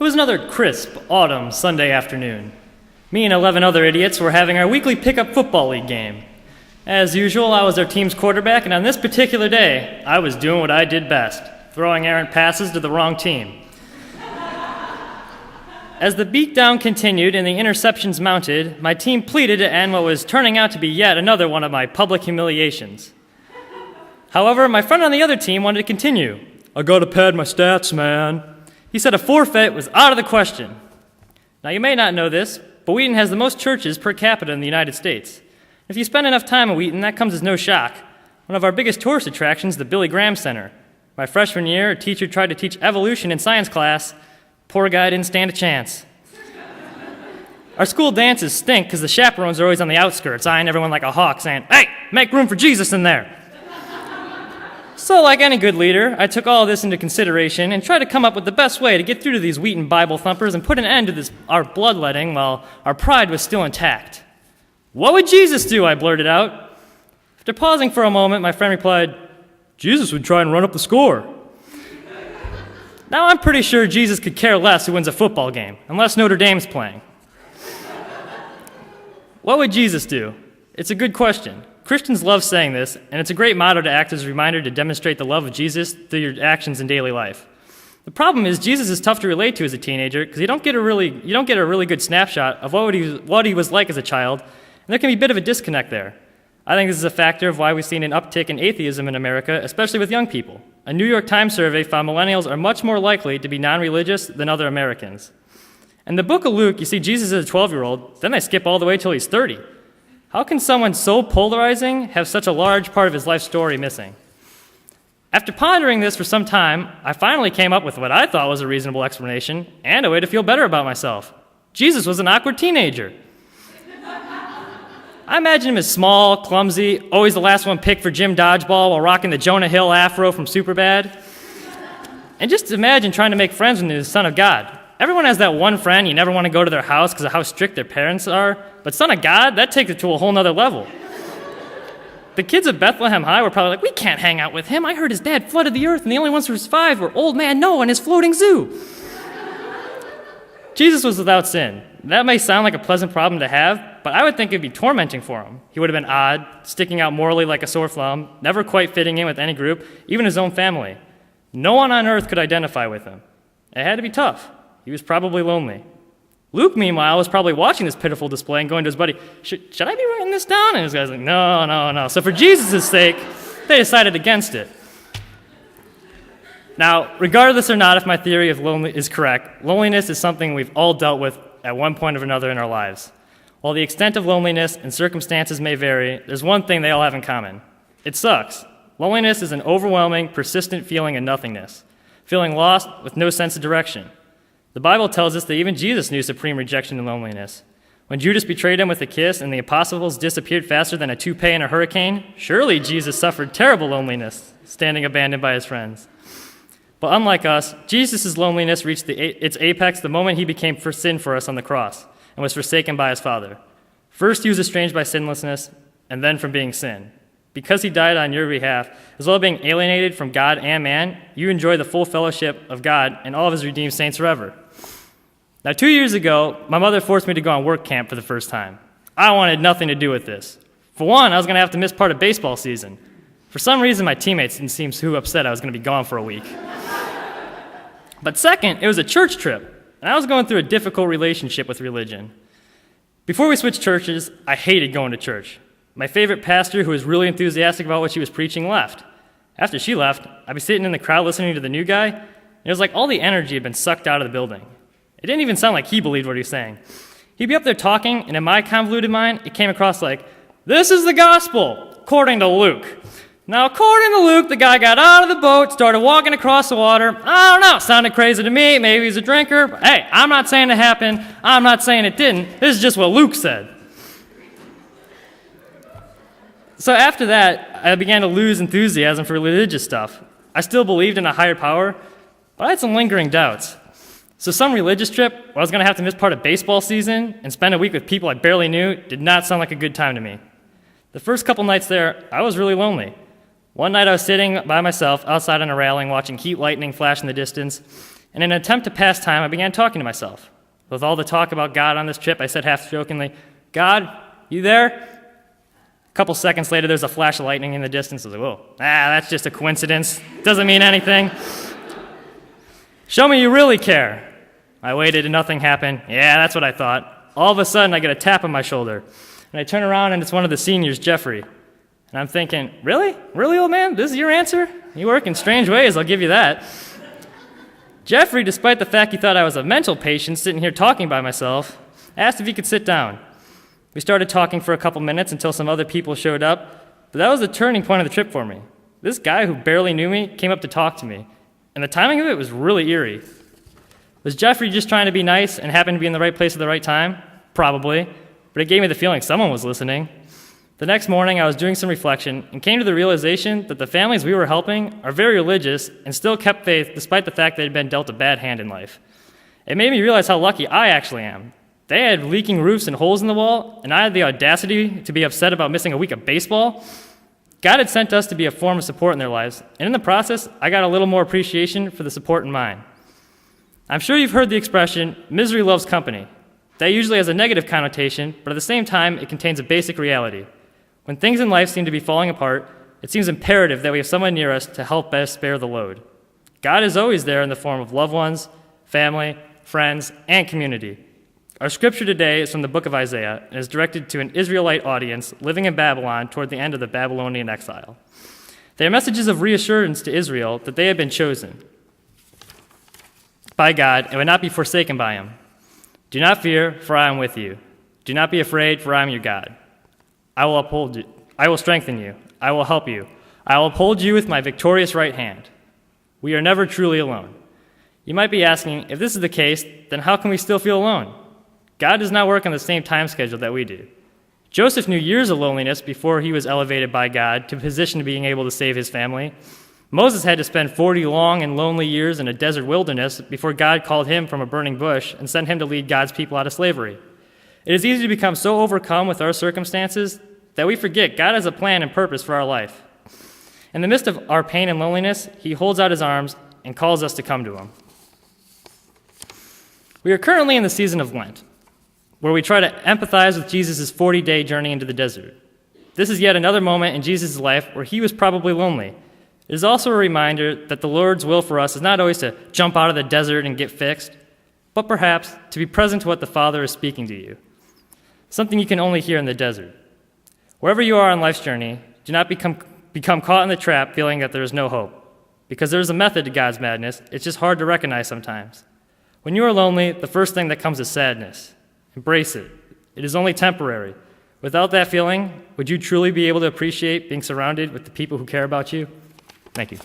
It was another crisp autumn Sunday afternoon. Me and 11 other idiots were having our weekly pickup football league game. As usual, I was our team's quarterback, and on this particular day, I was doing what I did best, throwing errant passes to the wrong team. As the beatdown continued and the interceptions mounted, my team pleaded to end what was turning out to be yet another one of my public humiliations. However, my friend on the other team wanted to continue. "I gotta pad my stats, man." He said a forfeit was out of the question. Now, you may not know this, but Wheaton has the most churches per capita in the United States. If you spend enough time at Wheaton, that comes as no shock. One of our biggest tourist attractions is the Billy Graham Center. My freshman year, a teacher tried to teach evolution in science class. Poor guy didn't stand a chance. Our school dances stink because the chaperones are always on the outskirts, eyeing everyone like a hawk, saying, "Hey, make room for Jesus in there." So, like any good leader, I took all of this into consideration and tried to come up with the best way to get through to these Wheaton Bible thumpers and put an end to our bloodletting while our pride was still intact. "What would Jesus do?" I blurted out. After pausing for a moment, my friend replied, "Jesus would try and run up the score." Now, I'm pretty sure Jesus could care less who wins a football game, unless Notre Dame's playing. What would Jesus do? It's a good question. Christians love saying this, and it's a great motto to act as a reminder to demonstrate the love of Jesus through your actions in daily life. The problem is Jesus is tough to relate to as a teenager because you don't get a really good snapshot of what he was like as a child, and there can be a bit of a disconnect there. I think this is a factor of why we've seen an uptick in atheism in America, especially with young people. A New York Times survey found millennials are much more likely to be non-religious than other Americans. In the book of Luke, you see Jesus as a 12-year-old, then they skip all the way till he's 30. How can someone so polarizing have such a large part of his life story missing? After pondering this for some time, I finally came up with what I thought was a reasonable explanation and a way to feel better about myself. Jesus was an awkward teenager. I imagine him as small, clumsy, always the last one picked for gym dodgeball while rocking the Jonah Hill afro from Superbad. And just imagine trying to make friends with the Son of God. Everyone has that one friend you never want to go to their house because of how strict their parents are, but Son of God, that takes it to a whole nother level. The kids at Bethlehem High were probably like, "We can't hang out with him. I heard his dad flooded the earth, and the only ones who survived were old man Noah and his floating zoo." Jesus was without sin. That may sound like a pleasant problem to have, but I would think it would be tormenting for him. He would have been odd, sticking out morally like a sore thumb, never quite fitting in with any group, even his own family. No one on earth could identify with him. It had to be tough. He was probably lonely. Luke, meanwhile, was probably watching this pitiful display and going to his buddy, should I be writing this down? And his guy's like, no. So for Jesus' sake, they decided against it. Now, regardless or not if my theory of loneliness is correct, loneliness is something we've all dealt with at one point or another in our lives. While the extent of loneliness and circumstances may vary, there's one thing they all have in common. It sucks. Loneliness is an overwhelming, persistent feeling of nothingness, feeling lost with no sense of direction. The Bible tells us that even Jesus knew supreme rejection and loneliness. When Judas betrayed him with a kiss and the apostles disappeared faster than a toupee in a hurricane, surely Jesus suffered terrible loneliness, standing abandoned by his friends. But unlike us, Jesus' loneliness reached its apex the moment he became for sin for us on the cross and was forsaken by his Father. First, he was estranged by sinlessness, and then from being sin. Because he died on your behalf, as well as being alienated from God and man, you enjoy the full fellowship of God and all of his redeemed saints forever. Now, 2 years ago, my mother forced me to go on work camp for the first time. I wanted nothing to do with this. For one, I was going to have to miss part of baseball season. For some reason, my teammates didn't seem too upset I was going to be gone for a week. But second, it was a church trip, and I was going through a difficult relationship with religion. Before we switched churches, I hated going to church. My favorite pastor, who was really enthusiastic about what she was preaching, left. After she left, I'd be sitting in the crowd listening to the new guy, and it was like all the energy had been sucked out of the building. It didn't even sound like he believed what he was saying. He'd be up there talking, and in my convoluted mind, it came across like, "This is the gospel, according to Luke." Now, according to Luke, the guy got out of the boat, started walking across the water. I don't know, sounded crazy to me. Maybe he's a drinker. But hey, I'm not saying it happened. I'm not saying it didn't. This is just what Luke said. So after that, I began to lose enthusiasm for religious stuff. I still believed in a higher power, but I had some lingering doubts. So some religious trip where I was going to have to miss part of baseball season and spend a week with people I barely knew did not sound like a good time to me. The first couple nights there, I was really lonely. One night I was sitting by myself outside on a railing watching heat lightning flash in the distance. In an attempt to pass time, I began talking to myself. With all the talk about God on this trip, I said half-jokingly, "God, you there?" A couple seconds later, there's a flash of lightning in the distance. I was like, whoa, that's just a coincidence. Doesn't mean anything. "Show me you really care." I waited and nothing happened. Yeah, that's what I thought. All of a sudden, I get a tap on my shoulder. And I turn around, and it's one of the seniors, Jeffrey. And I'm thinking, really? Really, old man? This is your answer? You work in strange ways, I'll give you that. Jeffrey, despite the fact he thought I was a mental patient sitting here talking by myself, asked if he could sit down. We started talking for a couple minutes until some other people showed up, but that was the turning point of the trip for me. This guy who barely knew me came up to talk to me, and the timing of it was really eerie. Was Jeffrey just trying to be nice and happened to be in the right place at the right time? Probably, but it gave me the feeling someone was listening. The next morning, I was doing some reflection and came to the realization that the families we were helping are very religious and still kept faith despite the fact they had been dealt a bad hand in life. It made me realize how lucky I actually am. They had leaking roofs and holes in the wall, and I had the audacity to be upset about missing a week of baseball. God had sent us to be a form of support in their lives, and in the process, I got a little more appreciation for the support in mine. I'm sure you've heard the expression, misery loves company. That usually has a negative connotation, but at the same time, it contains a basic reality. When things in life seem to be falling apart, it seems imperative that we have someone near us to help best bear the load. God is always there in the form of loved ones, family, friends, and community. Our scripture today is from the book of Isaiah and is directed to an Israelite audience living in Babylon toward the end of the Babylonian exile. They are messages of reassurance to Israel that they have been chosen by God and would not be forsaken by him. "Do not fear, for I am with you. Do not be afraid, for I am your God. I will uphold you. I will strengthen you. I will help you. I will uphold you with my victorious right hand." We are never truly alone. You might be asking, if this is the case, then how can we still feel alone? God does not work on the same time schedule that we do. Joseph knew years of loneliness before he was elevated by God to a position of being able to save his family. Moses had to spend 40 long and lonely years in a desert wilderness before God called him from a burning bush and sent him to lead God's people out of slavery. It is easy to become so overcome with our circumstances that we forget God has a plan and purpose for our life. In the midst of our pain and loneliness, he holds out his arms and calls us to come to him. We are currently in the season of Lent, where we try to empathize with Jesus' 40-day journey into the desert. This is yet another moment in Jesus' life where he was probably lonely. It is also a reminder that the Lord's will for us is not always to jump out of the desert and get fixed, but perhaps to be present to what the Father is speaking to you, something you can only hear in the desert. Wherever you are on life's journey, do not become caught in the trap feeling that there is no hope, because there is a method to God's madness. It's just hard to recognize sometimes. When you are lonely, the first thing that comes is sadness. Embrace it. It is only temporary. Without that feeling, would you truly be able to appreciate being surrounded with the people who care about you? Thank you.